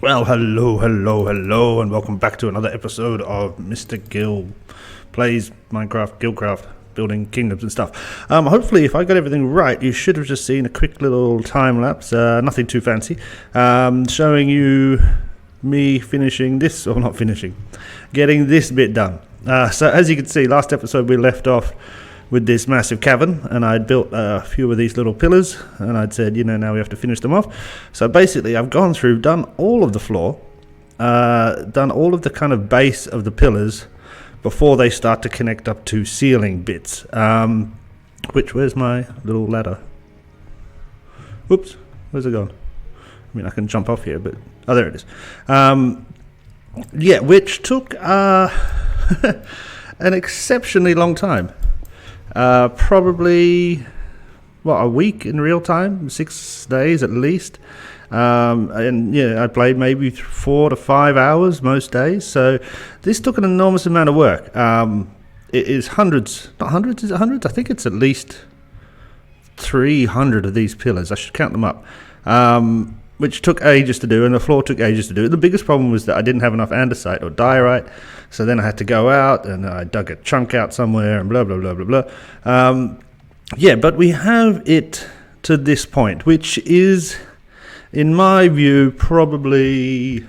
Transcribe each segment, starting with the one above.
Well, hello, and welcome back to another episode of Mr. Gill Plays Minecraft, GILLCRAFT, building kingdoms and stuff. Hopefully, if I got everything right, you should have just seen a quick little time lapse, nothing too fancy, showing you me finishing this, or not finishing, getting this bit done. So as you can see, last episode we left off with this massive cavern, and I'd built a few of these little pillars, and I'd said, now we have to finish them off. So basically I've gone through, done all of the floor, done all of the kind of base of the pillars before they start to connect up to ceiling bits. Where's my little ladder? Oops, where's it gone? I mean, I can jump off here, but there it is. Which took an exceptionally long time. Probably a week in real time, 6 days at least. I played maybe 4 to 5 hours most days. So this took an enormous amount of work. It is hundreds, not hundreds, is it hundreds? I think it's at least 300 of these pillars. I should count them up. Which took ages to do, and the floor took ages to do. The biggest problem was that I didn't have enough andesite or diorite, so then I had to go out and I dug a chunk out somewhere and blah blah blah blah blah. But we have it to this point, which is, in my view, probably,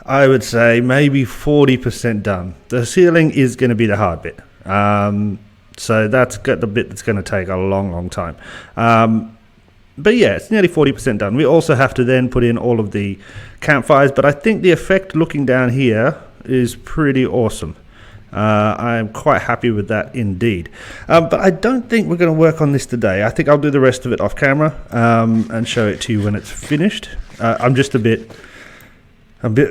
I would say, maybe 40% done. The ceiling is going to be the hard bit, so that's got the bit that's going to take a long time. But yeah, it's nearly 40% done. We also have to then put in all of the campfires, but I think the effect looking down here is pretty awesome. I'm quite happy with that indeed. But I don't think we're going to work on this today. I think I'll do the rest of it off camera and show it to you when it's finished. I'm just a bit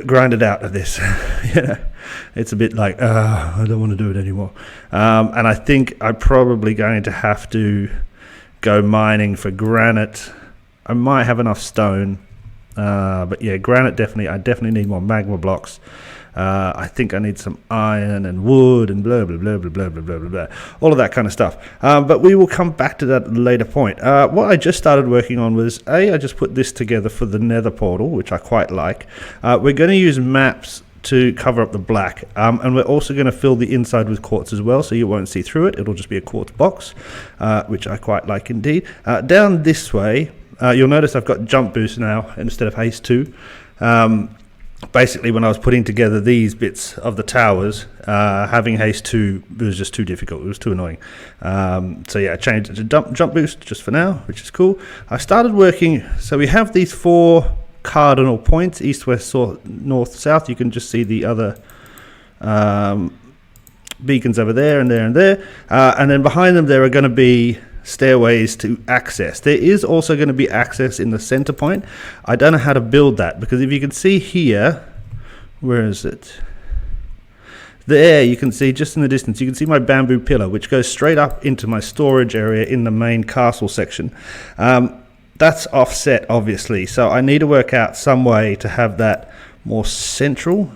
grinded out of this. It's a bit like, I don't want to do it anymore. And I think I'm probably going to have to go mining for granite. I might have enough stone, but yeah, granite definitely. I definitely need more magma blocks. I think I need some iron and wood and blah blah blah blah blah blah blah blah, all of that kind of stuff. But we will come back to that at a later point. What I just started working on was I just put this together for the nether portal, which I quite like. We're going to use maps to cover up the black, and we're also going to fill the inside with quartz as well, so you won't see through it. It'll just be a quartz box, which I quite like indeed. Down this way, you'll notice I've got jump boost now instead of haste 2. Basically, when I was putting together these bits of the towers, having haste 2 was just too difficult. It was too annoying. So yeah, I changed it to jump boost just for now, which is cool. I started working, so we have these 4 cardinal points, east, west, north, south. You can just see the other beacons over there and there and there, and then behind them there are going to be stairways to access. There is also going to be access in the center point. I don't know how to build that, because if you can see here, where is it? There, you can see just in the distance, you can see my bamboo pillar, which goes straight up into my storage area in the main castle section. That's offset, obviously, so I need to work out some way to have that more central.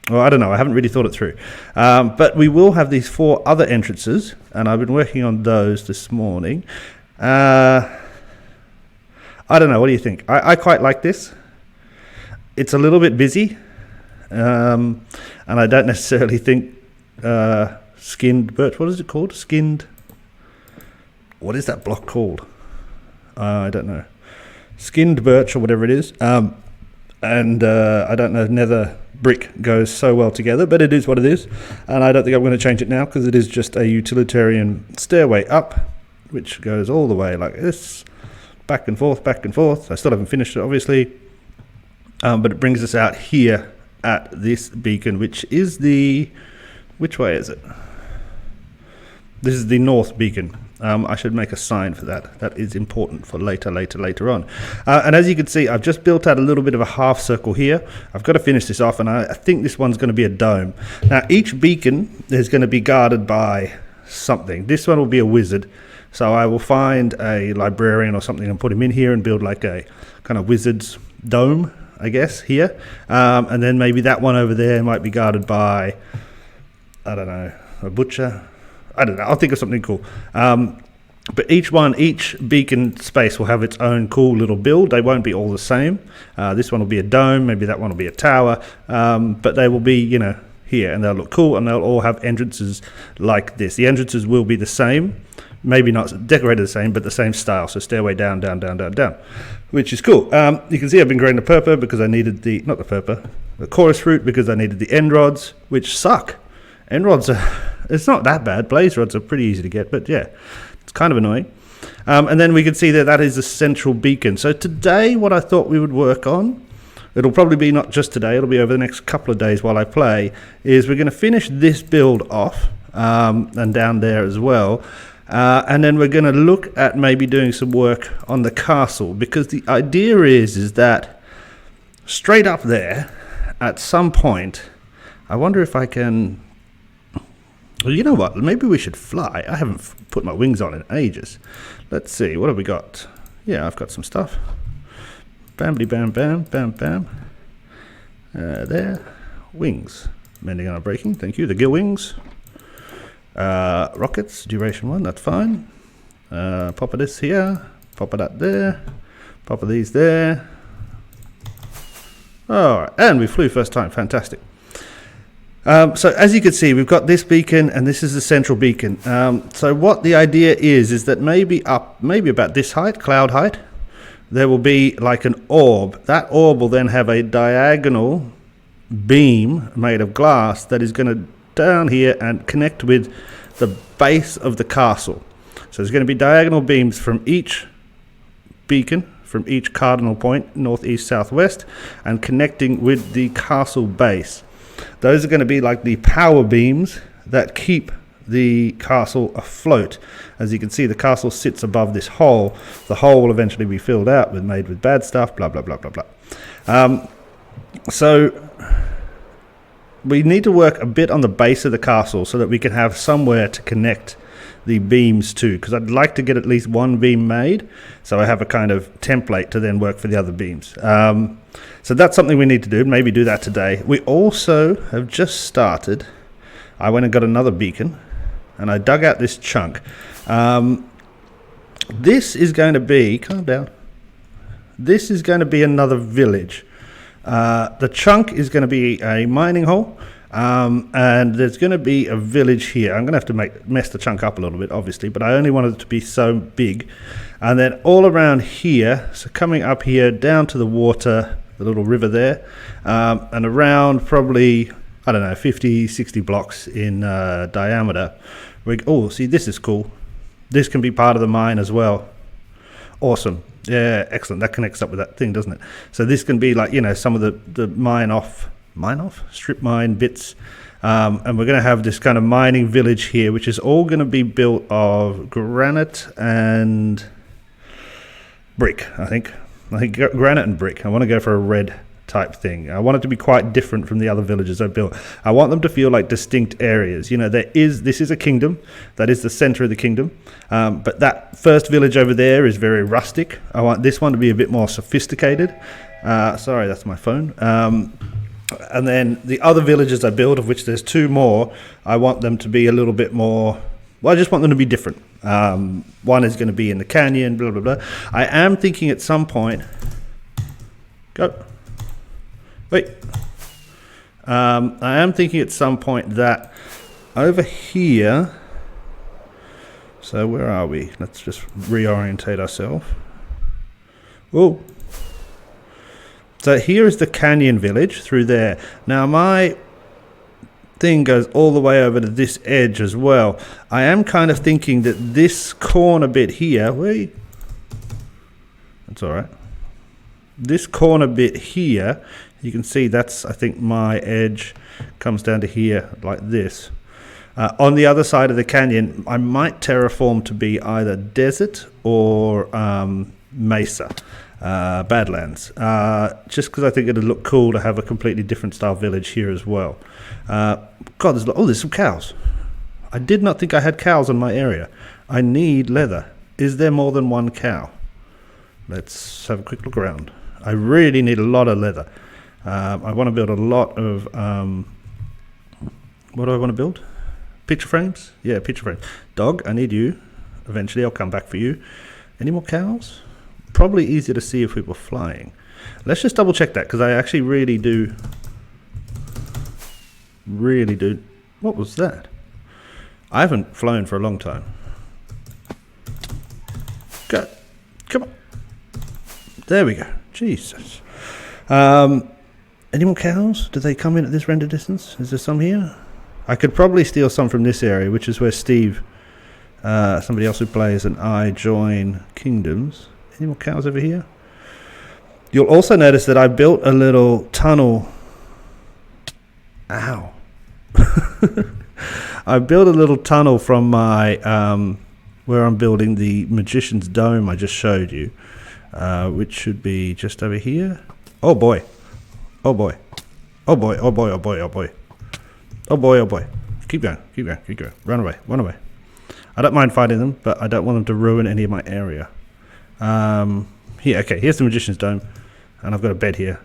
Well, I don't know, I haven't really thought it through. But we will have these 4 other entrances, and I've been working on those this morning. I don't know, what do you think? I quite like this. It's a little bit busy, and I don't necessarily think skinned birch, what is it called? What is that block called? I don't know, skinned birch or whatever it is, and I don't know, nether brick goes so well together, but it is what it is, and I don't think I'm going to change it now, because it is just a utilitarian stairway up, which goes all the way like this, back and forth. I still haven't finished it, obviously, but it brings us out here at this beacon, which is which way is it? This is the north beacon. I should make a sign for that. That is important for later on. And as you can see, I've just built out a little bit of a half circle here. I've got to finish this off, and I think this one's going to be a dome. Now, each beacon is going to be guarded by something. This one will be a wizard. So I will find a librarian or something and put him in here and build like a kind of wizard's dome, I guess, here. And then maybe that one over there might be guarded by, I don't know, a butcher. I don't know. I'll think of something cool. But each beacon space will have its own cool little build. They won't be all the same. This one will be a dome, maybe that one will be a tower, but they will be, you know, here, and they'll look cool, and they'll all have entrances like this. The entrances will be the same, maybe not decorated the same, but the same style. So stairway down, down, down, down, down, which is cool. You can see I've been growing the purple because I needed the chorus fruit because I needed the end rods, which suck. End rods it's not that bad. Blaze rods are pretty easy to get, but yeah, it's kind of annoying. And then we can see that is the central beacon. So today, what I thought we would work on, it'll probably be not just today, it'll be over the next couple of days while I play, is we're going to finish this build off, and down there as well. And then we're going to look at maybe doing some work on the castle, because the idea is that straight up there, at some point, I wonder if I can... Well, you know what? Maybe we should fly. I haven't put my wings on in ages. Let's see. What have we got? Yeah, I've got some stuff. Bam-bity bam bam bam bam. There. Wings. Mending and breaking. Thank you. The Gill wings. Rockets. Duration 1. That's fine. Pop of this here. Pop of that there. Pop of these there. Alright. And we flew first time. Fantastic. So as you can see, we've got this beacon, and this is the central beacon. So what the idea is that maybe about this height, cloud height, there will be like an orb. That orb will then have a diagonal beam made of glass that is going to down here and connect with the base of the castle. So there's going to be diagonal beams from each beacon, from each cardinal point, northeast, southwest, and connecting with the castle base. Those are going to be like the power beams that keep the castle afloat. As you can see, the castle sits above this hole. The hole will eventually be filled out made with bad stuff, blah, blah, blah, blah, blah. So we need to work a bit on the base of the castle so that we can have somewhere to connect the beams to, because I'd like to get at least one beam made so I have a kind of template to then work for the other beams. So that's something we need to do, maybe do that today. We also have just started, I went and got another beacon, and I dug out this chunk. This is going to be, calm down, this is going to be another village. The chunk is going to be a mining hole, and there's going to be a village here. I'm going to have to mess the chunk up a little bit, obviously, but I only wanted it to be so big. And then all around here, so coming up here down to the water, the little river there, and around probably, I don't know, 50, 60 blocks in diameter. Oh, see, this is cool. This can be part of the mine as well. Awesome. Yeah, excellent. That connects up with that thing, doesn't it? So this can be like, you know, some of the strip mine bits. And we're going to have this kind of mining village here, which is all going to be built of granite and brick, I think granite and brick. I want to go for a red type thing. I want it to be quite different from the other villages I built. I want them to feel like distinct areas. You know, this is a kingdom. That is the center of the kingdom. But that first village over there is very rustic. I want this one to be a bit more sophisticated. Sorry, that's my phone. And then the other villages I build, of which there's 2 more, I want them to be a little bit more... Well, I just want them to be different. One is going to be in the canyon, blah, blah, blah. I am thinking at some point... Go. Wait. I am thinking at some point that over here... So where are we? Let's just reorientate ourselves. Oh. So here is the canyon village through there. Now my thing goes all the way over to this edge as well. I am kind of thinking that this corner bit here, that's all right. This corner bit here, you can see that's, I think my edge comes down to here like this. On the other side of the canyon, I might terraform to be either desert or mesa. Badlands, just because I think it'd look cool to have a completely different style village here as well. God, there's some cows. I did not think I had cows in my area. I need leather. Is there more than one cow? Let's have a quick look around. I really need a lot of leather. I want to build a lot of what do I want to build? Picture frames? Yeah, picture frames. Dog, I need you eventually. I'll come back for you. Any more cows? Probably easier to see if we were flying. Let's just double check that, because I actually really do. What was that? I haven't flown for a long time. Go. Come on. There we go. Jesus. Any more cows? Do they come in at this render distance? Is there some here? I could probably steal some from this area, which is where Steve, somebody else who plays, and I join kingdoms. Any more cows over here? You'll also notice that I built a little tunnel. Ow. I built a little tunnel from my, where I'm building the Magician's Dome I just showed you, which should be just over here. Oh boy. Oh boy. Oh boy, oh boy, oh boy, oh boy. Oh boy, oh boy. Keep going, keep going, keep going. Run away, run away. I don't mind fighting them, but I don't want them to ruin any of my area. Here, okay, here's the Magician's Dome. And I've got a bed here.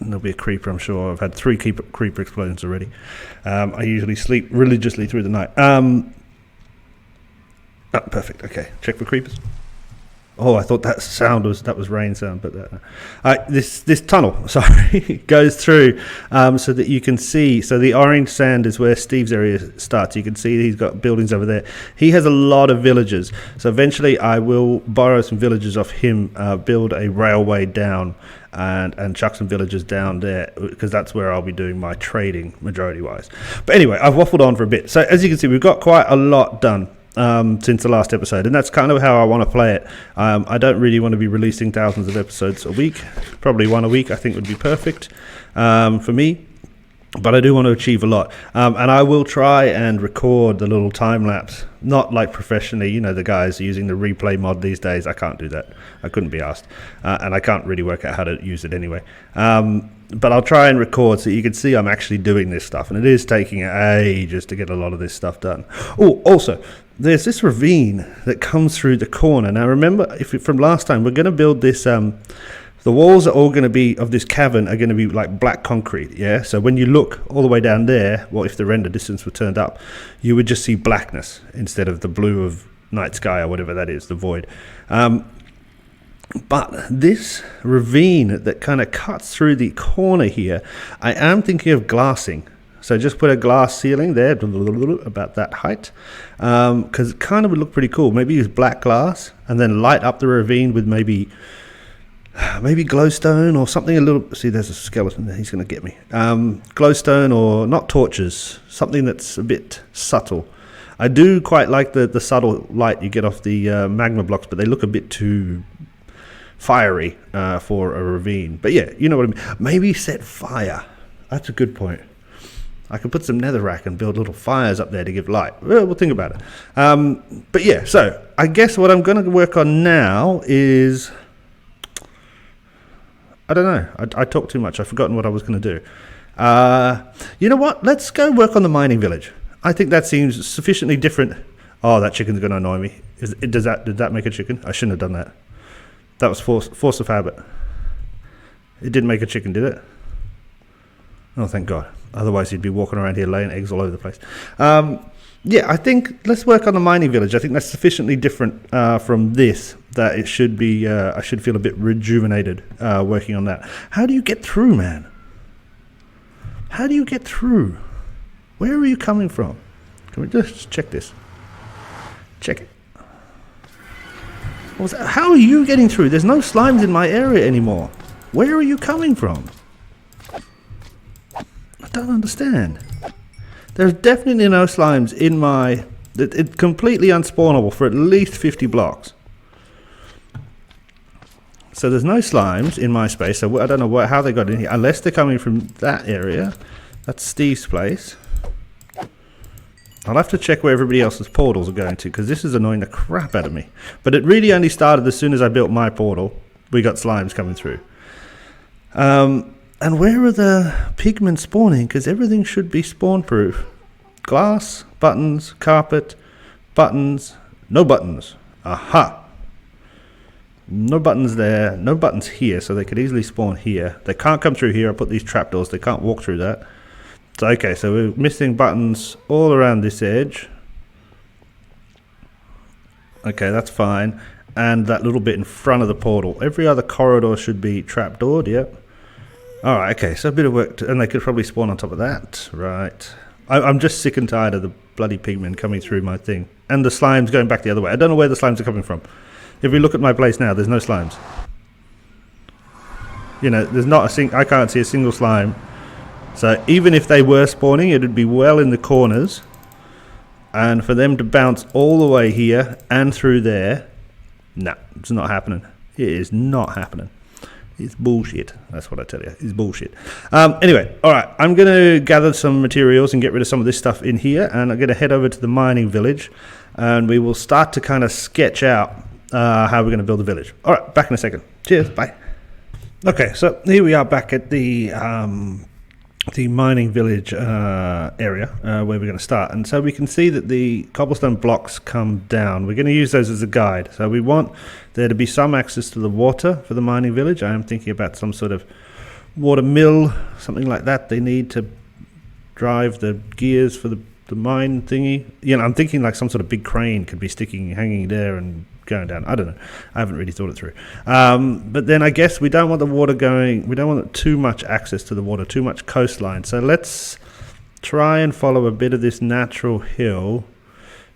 And there'll be a creeper, I'm sure. I've had 3 creeper explosions already. I usually sleep religiously through the night. Oh, perfect, okay. Check for creepers. Oh, I thought that sound was rain sound, but this tunnel, sorry, goes through so that you can see. So the orange sand is where Steve's area starts. You can see he's got buildings over there. He has a lot of villages. So eventually, I will borrow some villages off him, build a railway down, and chuck some villages down there, because that's where I'll be doing my trading majority-wise. But anyway, I've waffled on for a bit. So as you can see, we've got quite a lot done since the last episode, and that's kind of how I want to play it. I don't really want to be releasing thousands of episodes a week. Probably one a week I think would be perfect for me, but I do want to achieve a lot, and I will try and record the little time lapse, not like professionally, you know, the guys using the replay mod these days. I can't do that. I couldn't be asked, and I can't really work out how to use it anyway. But I'll try and record so you can see I'm actually doing this stuff, and it is taking ages to get a lot of this stuff done. Oh, also, there's this ravine that comes through the corner. Now remember, from last time, we're going to build this, the walls are all going to be, of this cavern, are going to be like black concrete, yeah? So when you look all the way down there, well, if the render distance were turned up, you would just see blackness instead of the blue of night sky or whatever that is, the void. But this ravine that kind of cuts through the corner here, I am thinking of glassing. So just put a glass ceiling there, about that height, because it kind of would look pretty cool. Maybe use black glass and then light up the ravine with maybe glowstone or something a little. See, there's a skeleton there. He's going to get me. Glowstone, or not torches, something that's a bit subtle. I do quite like the subtle light you get off the magma blocks, but they look a bit too fiery for a ravine. But yeah, you know what I mean. Maybe set fire. That's a good point. I could put some netherrack and build little fires up there to give light. We'll think about it. But yeah, so I guess what I'm going to work on now is, I don't know. I talked too much. I've forgotten what I was going to do. You know what? Let's go work on the mining village. I think that seems sufficiently different. Oh, that chicken's going to annoy me. Did that make a chicken? I shouldn't have done that. That was force of habit. It didn't make a chicken, did it? Oh, thank God. Otherwise, he'd be walking around here laying eggs all over the place. Yeah, I think let's work on the mining village. I think that's sufficiently different from this that it should be. I should feel a bit rejuvenated working on that. How do you get through, man? How do you get through? Where are you coming from? Can we just check this? Check it. What was that? How are you getting through? There's no slimes in my area anymore. Where are you coming from? I don't understand. There's definitely no slimes in my... It's completely unspawnable for at least 50 blocks. So there's no slimes in my space. So I don't know how they got in here. Unless they're coming from that area. That's Steve's place. I'll have to check where everybody else's portals are going to, because this is annoying the crap out of me. But it really only started as soon as I built my portal. We got slimes coming through. And where are the pigmen spawning? Because everything should be spawn-proof. Glass, buttons, carpet, buttons, no buttons. Aha! No buttons there, no buttons here, so they could easily spawn here. They can't come through here. I put these trapdoors, they can't walk through that. So, okay, so we're missing buttons all around this edge. Okay, that's fine. And that little bit in front of the portal. Every other corridor should be trapdoored, yep. Alright, okay, so a bit of work, and they could probably spawn on top of that. Right. I'm just sick and tired of the bloody pigmen coming through my thing. And the slimes going back the other way. I don't know where the slimes are coming from. If we look at my place now, there's no slimes. You know, there's not a I can't see a single slime. So even if they were spawning, it would be well in the corners. And for them to bounce all the way here and through there, no, it's not happening. It is not happening. It's bullshit. That's what I tell you. It's bullshit. Anyway, all right. I'm going to gather some materials and get rid of some of this stuff in here. And I'm going to head over to the mining village. And we will start to kind of sketch out how we're going to build a village. All right. Back in a second. Cheers. Bye. Okay. So here we are back at the mining village area where we're going to start. And so we can see that the cobblestone blocks come down. We're going to use those as a guide. So we want there to be some access to the water for the mining village. I am thinking about some sort of water mill, something like that. They need to drive the gears for the mine thingy. You know, I'm thinking like some sort of big crane could be hanging there and going down. I don't know. I haven't really thought it through. But then I guess we don't want the water going, we don't want too much access to the water, too much coastline. So let's try and follow a bit of this natural hill.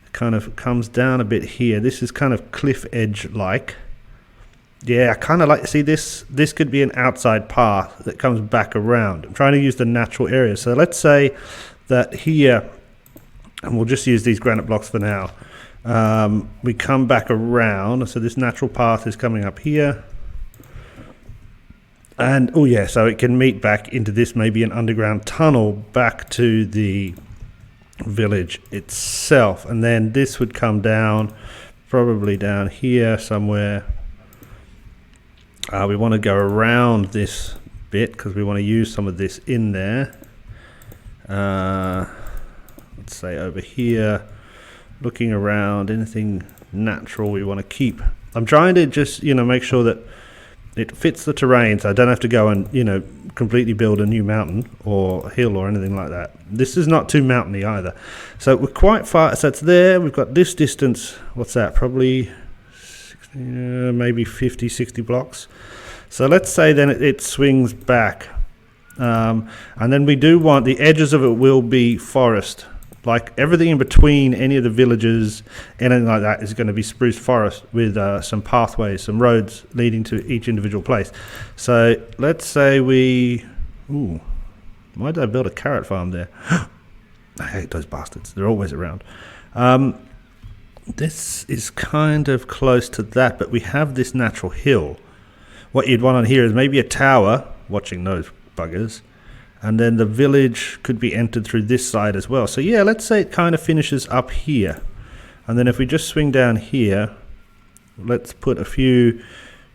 It kind of comes down a bit here. This is kind of cliff edge like. Yeah, I kind of like to see this. This could be an outside path that comes back around. I'm trying to use the natural area. So let's say that here, and we'll just use these granite blocks for now. We come back around, so this natural path is coming up here, and oh yeah, so it can meet back into this, maybe an underground tunnel back to the village itself, and then this would come down, probably down here somewhere. We want to go around this bit because we want to use some of this in there. Let's say over here. Looking around, anything natural we want to keep. I'm trying to just, you know, make sure that it fits the terrain, so I don't have to go and, you know, completely build a new mountain or hill or anything like that. This is not too mountainy either. So we're quite far, so it's there. We've got this distance, what's that, probably 60, maybe 50, 60 blocks. So let's say then it swings back. And then we do want, the edges of it will be forest. Like everything in between any of the villages, anything like that is going to be spruce forest with some pathways, some roads leading to each individual place. So let's say we... Ooh, why did I build a carrot farm there? I hate those bastards. They're always around. This is kind of close to that, but we have this natural hill. What you'd want on here is maybe a tower, watching those buggers. And then the village could be entered through this side as well. So yeah, let's say it kind of finishes up here. And then if we just swing down here, let's put a few...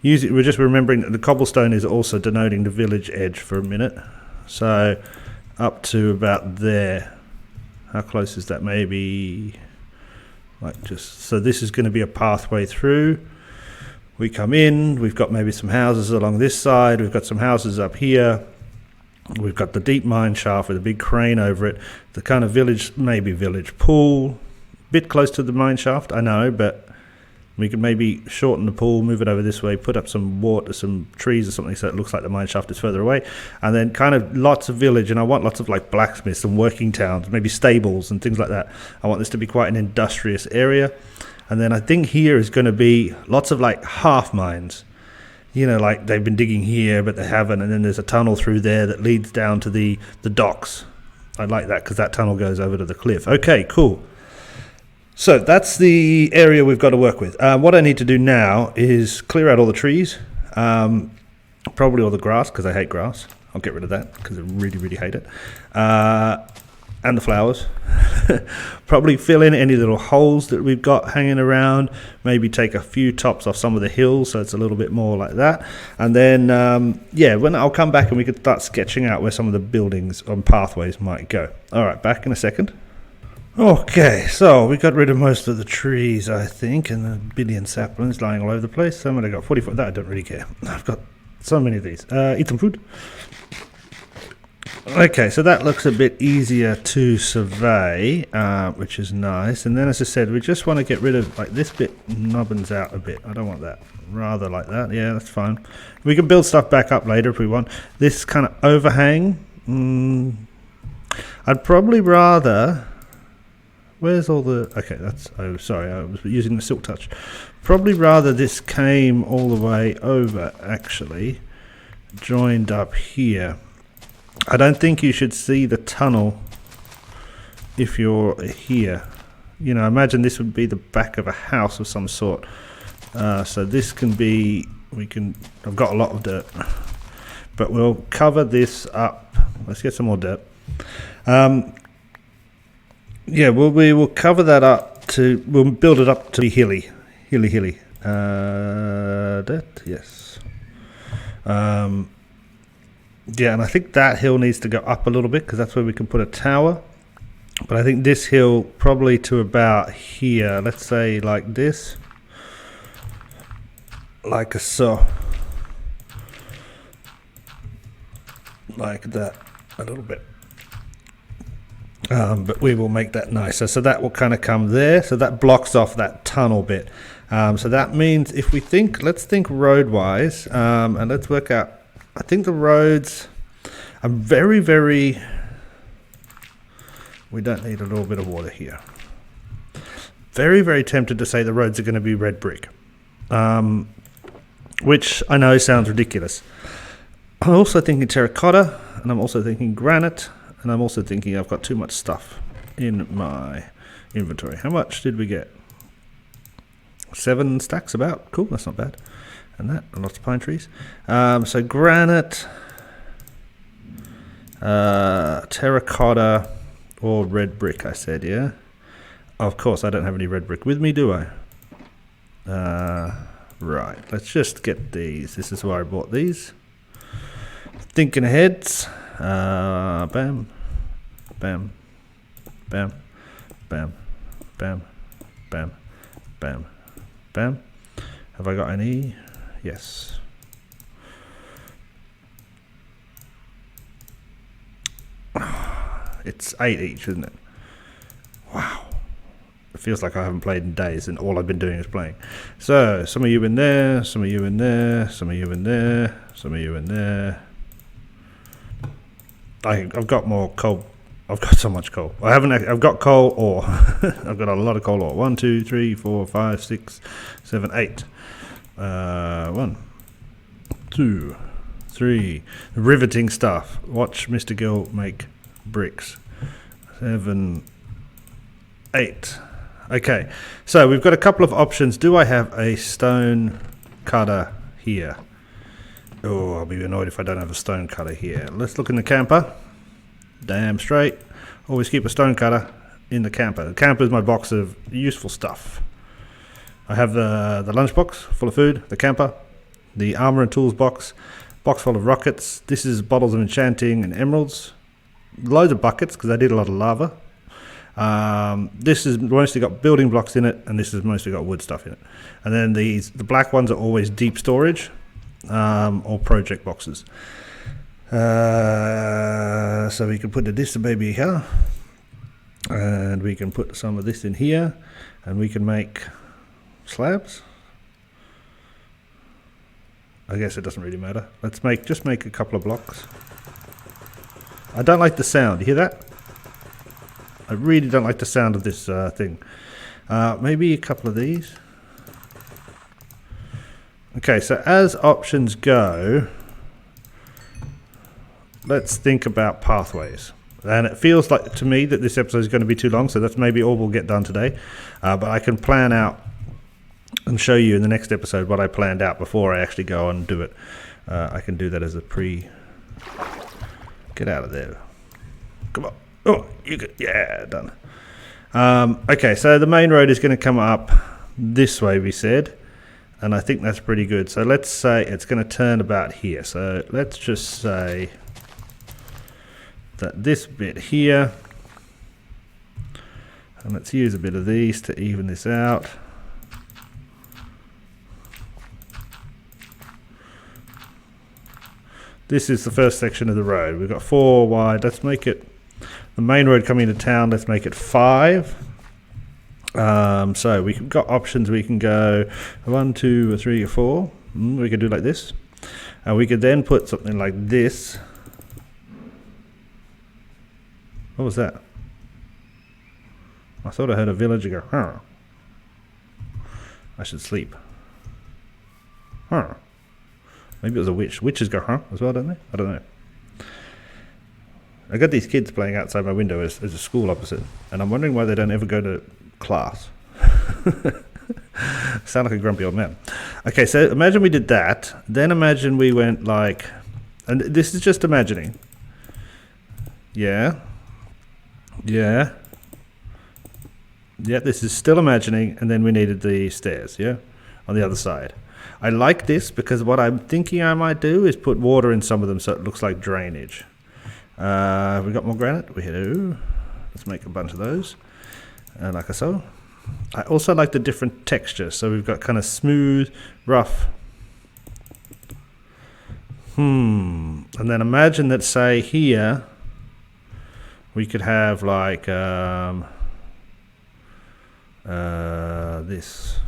We're just remembering that the cobblestone is also denoting the village edge for a minute. So up to about there. How close is that? Maybe... like just... So this is going to be a pathway through. We come in, we've got maybe some houses along this side. We've got some houses up here. We've got the deep mine shaft with a big crane over it. The kind of village, maybe village pool. Bit close to the mine shaft, I know, but we could maybe shorten the pool, move it over this way, put up some water, some trees or something so it looks like the mine shaft is further away. And then kind of lots of village, and I want lots of like blacksmiths and working towns, maybe stables and things like that. I want this to be quite an industrious area. And then I think here is going to be lots of like half mines. You know, like they've been digging here, but they haven't. And then there's a tunnel through there that leads down to the docks. I like that because that tunnel goes over to the cliff. Okay, cool. So that's the area we've got to work with. What I need to do now is clear out all the trees. Probably all the grass because I hate grass. I'll get rid of that because I really, really hate it. And the flowers. Probably fill in any little holes that we've got hanging around. Maybe take a few tops off some of the hills so it's a little bit more like that. And then, yeah, when I'll come back and we can start sketching out where some of the buildings and pathways might go. All right, back in a second. Okay, so we got rid of most of the trees, I think, and a billion saplings lying all over the place. So I got 44. That I don't really care. I've got so many of these. Eat some food. Okay, so that looks a bit easier to survey, which is nice. And then, as I said, we just want to get rid of, like, this bit nubbins out a bit. I don't want that. Rather like that. Yeah, that's fine. We can build stuff back up later if we want. This kind of overhang, I'd probably rather... Where's all the... Okay, that's... Oh, sorry, I was using the silk touch. Probably rather this came all the way over, actually. Joined up here. I don't think you should see the tunnel if you're here. You know, imagine this would be the back of a house of some sort. So this can be... I've got a lot of dirt. But we'll cover this up. Let's get some more dirt. Yeah, we will cover that up to... We'll build it up to be hilly. Hilly. That, yes. Yeah, and I think that hill needs to go up a little bit because that's where we can put a tower. But I think this hill probably to about here. Let's say like this. Like so. Like that. A little bit. But we will make that nicer. So that will kind of come there. So that blocks off that tunnel bit. So that means if we think, let's think road-wise, and let's work out. I think the roads are very, very... We don't need a little bit of water here. Very, very tempted to say the roads are going to be red brick. Which I know sounds ridiculous. I'm also thinking terracotta, and I'm also thinking granite, and I'm also thinking I've got too much stuff in my inventory. How much did we get? 7 stacks about. Cool, that's not bad. And that, and lots of pine trees. So granite, terracotta, or red brick, I said, yeah? Of course, I don't have any red brick with me, do I? Right, let's just get these. This is where I bought these. Thinking ahead. Bam, bam, bam, bam, bam, bam, bam, bam. Have I got any? Yes. It's 8 each, isn't it? Wow. It feels like I haven't played in days and all I've been doing is playing. So, some of you in there, some of you in there, some of you in there, some of you in there. I've got more coal. I've got so much coal. I've got coal ore. I've got a lot of coal ore. 1, 2, 3, 4, 5, 6, 7, 8. 1, 2, 3. Riveting stuff. Watch Mr. Gill make bricks. 7, 8. Okay, so we've got a couple of options. Do I have a stone cutter here? Oh, I'll be annoyed if I don't have a stone cutter here. Let's look in the camper. Damn straight. Always keep a stone cutter in the camper. The camper is my box of useful stuff. I have the lunchbox full of food, the camper, the armor and tools box full of rockets. This is bottles of enchanting and emeralds. Loads of buckets because I did a lot of lava. This has mostly got building blocks in it, and this has mostly got wood stuff in it. And then the black ones are always deep storage or project boxes. So we can put this baby here, and we can put some of this in here, and we can make slabs. I guess it doesn't really matter. Let's just make a couple of blocks. I don't like the sound. You hear that? I really don't like the sound of this thing. Maybe a couple of these. Okay, so as options go, let's think about pathways. And it feels like to me that this episode is going to be too long, so that's maybe all we'll get done today. But I can plan out and show you in the next episode what I planned out before I actually go and do it. I can do that as a Get out of there. Come on. Oh, you good. Yeah, done. Okay, so the main road is going to come up this way, we said. And I think that's pretty good. So let's say it's going to turn about here. So let's just say that this bit here. And let's use a bit of these to even this out. This is the first section of the road. We've got 4 wide. Let's make it the main road coming into town. Let's make it 5. So we've got options. We can go 1, 2, or 3, or 4. We could do like this. And we could then put something like this. What was that? I thought I heard a villager go, huh. I should sleep. Huh. Maybe it was a witch. Witches go, huh, as well, don't they? I don't know. I got these kids playing outside my window as a school opposite, and I'm wondering why they don't ever go to class. Sound like a grumpy old man. Okay, so imagine we did that. Then imagine we went like, and this is just imagining. Yeah. Yeah. Yeah, this is still imagining, and then we needed the stairs, yeah, on the other side. I like this because what I'm thinking I might do is put water in some of them so it looks like drainage. We got more granite? We do. Let's make a bunch of those, like so. I also like the different textures, so we've got kind of smooth, rough. And then imagine that, say, here, we could have like this.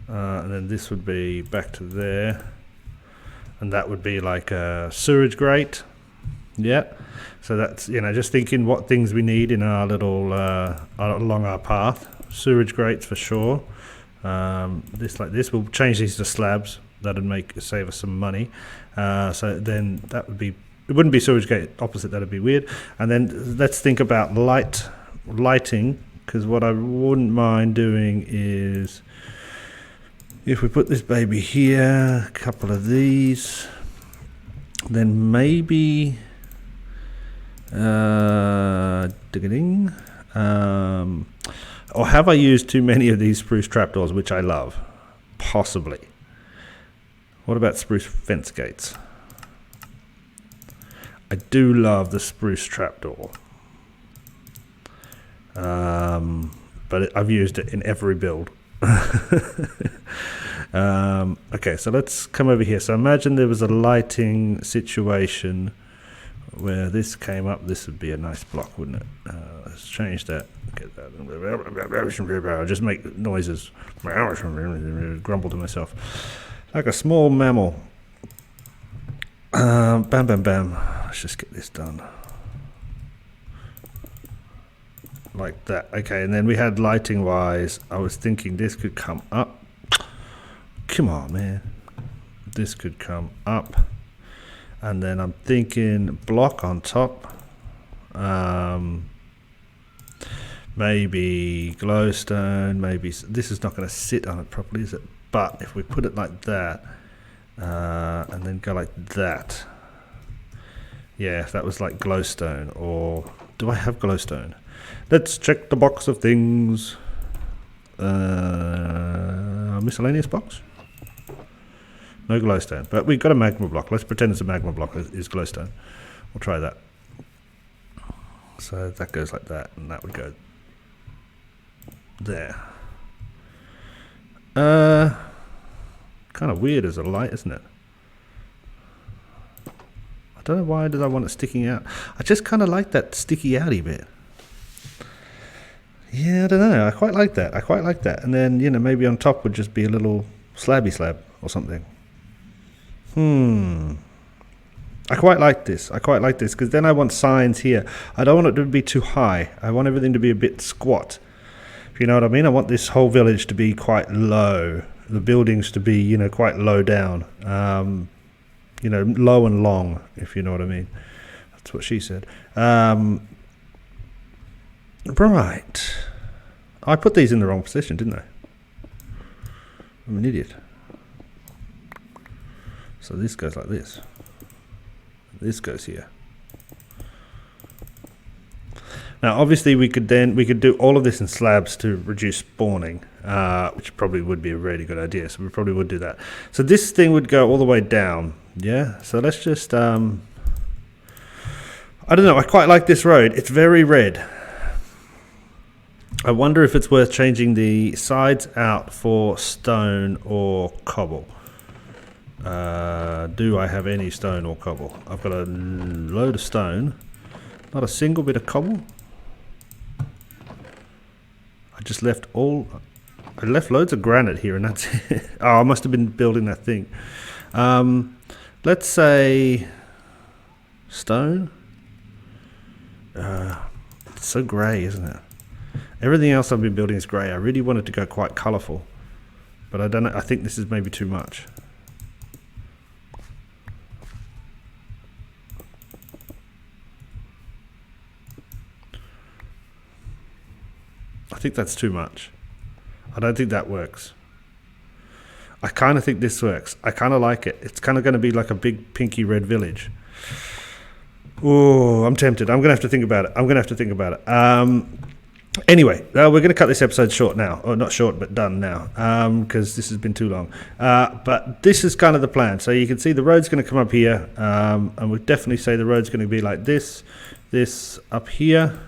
And then this would be back to there. And that would be like a sewage grate. Yeah. So that's, just thinking what things we need in our little, along our path. Sewage grates for sure. This like this. We'll change these to slabs. That'd save us some money. So then that would be, it wouldn't be sewage gate opposite, that'd be weird. And then let's think about lighting, because what I wouldn't mind doing is, if we put this baby here, a couple of these, then maybe or have I used too many of these spruce trapdoors, which I love? Possibly. What about spruce fence gates? I do love the spruce trapdoor. But I've used it in every build. Okay, so let's come over here. So imagine there was a lighting situation where this came up. This would be a nice block, wouldn't it? Let's change that. Get that. I'll just make noises. Grumble to myself. Like a small mammal. Bam, bam, bam. Let's just get this done. Like that. Okay, and then we had lighting wise, I was thinking this could come up. Come on, man. This could come up. And then I'm thinking block on top. Maybe glowstone, maybe this is not going to sit on it properly, is it? But if we put it like that, and then go like that. Yeah, if that was like glowstone, or do I have glowstone? Let's check the box of things. Miscellaneous box? No glowstone, but we've got a magma block. Let's pretend it's a magma block is glowstone. We'll try that. So that goes like that, and that would go there. Kind of weird as a light, isn't it? I don't know why did I want it sticking out. I just kind of like that sticky outy bit. Yeah, I don't know. I quite like that. I quite like that. And then, maybe on top would just be a little slabby slab or something. I quite like this. I quite like this because then I want signs here. I don't want it to be too high. I want everything to be a bit squat. If you know what I mean? I want this whole village to be quite low. The buildings to be, quite low down. Low and long, if you know what I mean. That's what she said. Right. I put these in the wrong position, didn't I? I'm an idiot. So this goes like this. This goes here. Now, obviously, we could do all of this in slabs to reduce spawning, which probably would be a really good idea. So we probably would do that. So this thing would go all the way down. Yeah. So let's just. I don't know. I quite like this road. It's very red. I wonder if it's worth changing the sides out for stone or cobble. Do I have any stone or cobble? I've got a load of stone. Not a single bit of cobble. I just left all... I left loads of granite here and that's it. Oh, I must have been building that thing. Let's say... stone? It's so grey, isn't it? Everything else I've been building is grey. I really wanted to go quite colourful. But I don't know. I think this is maybe too much. I think that's too much. I don't think that works. I kind of think this works. I kind of like it. It's kind of going to be like a big pinky red village. Oh, I'm tempted. I'm going to have to think about it. Anyway, we're going to cut this episode short now. Or not short, but done now. Because this has been too long. But this is kind of the plan. So you can see the road's going to come up here. And we'll definitely say the road's going to be like this. This up here.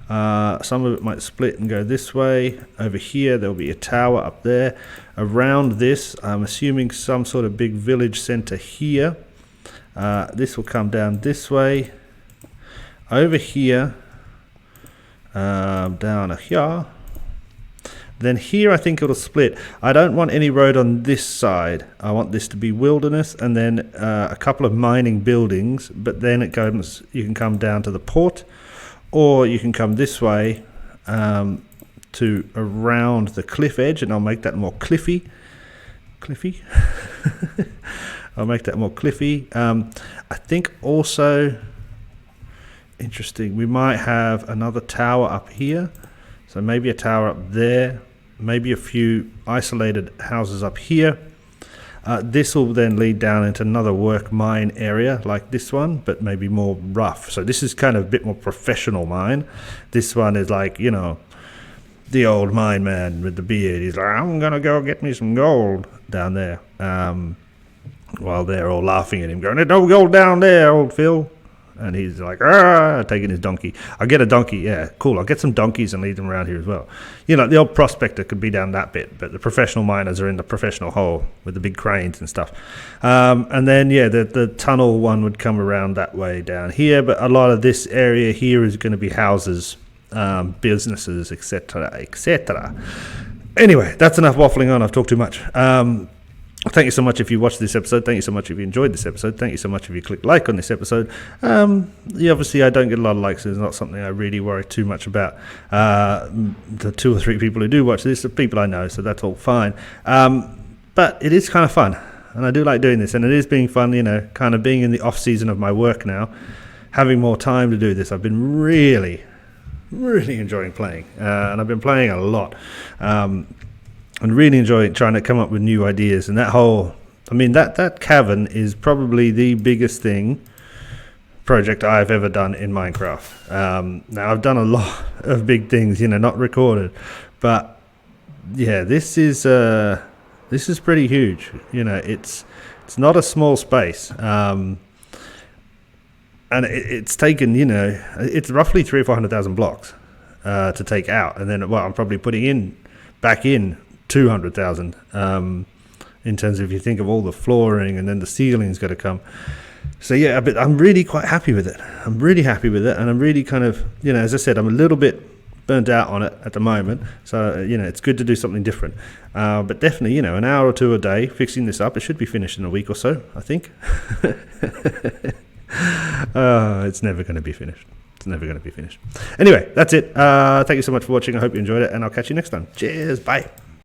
Some of it might split and go this way. Over here, there'll be a tower up there. Around this, I'm assuming some sort of big village center here. This will come down this way. Over here. Down here. Then here I think it'll split. I don't want any road on this side. I want this to be wilderness and then a couple of mining buildings, but then it goes, you can come down to the port, or you can come this way to around the cliff edge, and I'll make that more cliffy. I'll make that more cliffy. I think also interesting, we might have another tower up here, so maybe a tower up there, maybe a few isolated houses up here. This will then lead down into another work mine area like this one, but maybe more rough. So this is kind of a bit more professional mine. This one is like, you know, the old mine man with the beard. He's like, I'm gonna go get me some gold down there. While they're all laughing at him, going, there's no gold down there, old Phil. And he's like, taking his donkey. I'll get a donkey, yeah, cool. I'll get some donkeys and lead them around here as well. You know, the old prospector could be down that bit, but the professional miners are in the professional hole with the big cranes and stuff. And then, yeah, the tunnel one would come around that way down here, but a lot of this area here is going to be houses, businesses, etc., etc. Anyway, that's enough waffling on. I've talked too much. Thank you so much if you watched this episode. Thank you so much if you enjoyed this episode. Thank you so much if you clicked like on this episode. Obviously, I don't get a lot of likes. It's not something I really worry too much about. The 2 or 3 people who do watch this are people I know, so that's all fine. But it is kind of fun, and I do like doing this, and it is being fun, you know, kind of being in the off-season of my work now, having more time to do this. I've been really enjoying playing, and I've been playing a lot. And really enjoy trying to come up with new ideas. And that whole, I mean, that cavern is probably the biggest project I've ever done in Minecraft. Now, I've done a lot of big things, you know, not recorded. But, yeah, this is pretty huge. You know, it's not a small space. And it's taken, you know, it's roughly 300,000 or 400,000 blocks to take out. And then, well, I'm probably putting back in 200,000 in terms of, if you think of all the flooring and then the ceiling's got to come. So yeah, but I'm really quite happy with it. I'm really happy with it, and I'm really kind of, you know, as I said, I'm a little bit burnt out on it at the moment. So, you know, it's good to do something different. But definitely, you know, an hour or 2 a day fixing this up. It should be finished in a week or so, I think. It's never going to be finished. It's never going to be finished. Anyway, that's it. Thank you so much for watching. I hope you enjoyed it, and I'll catch you next time. Cheers. Bye.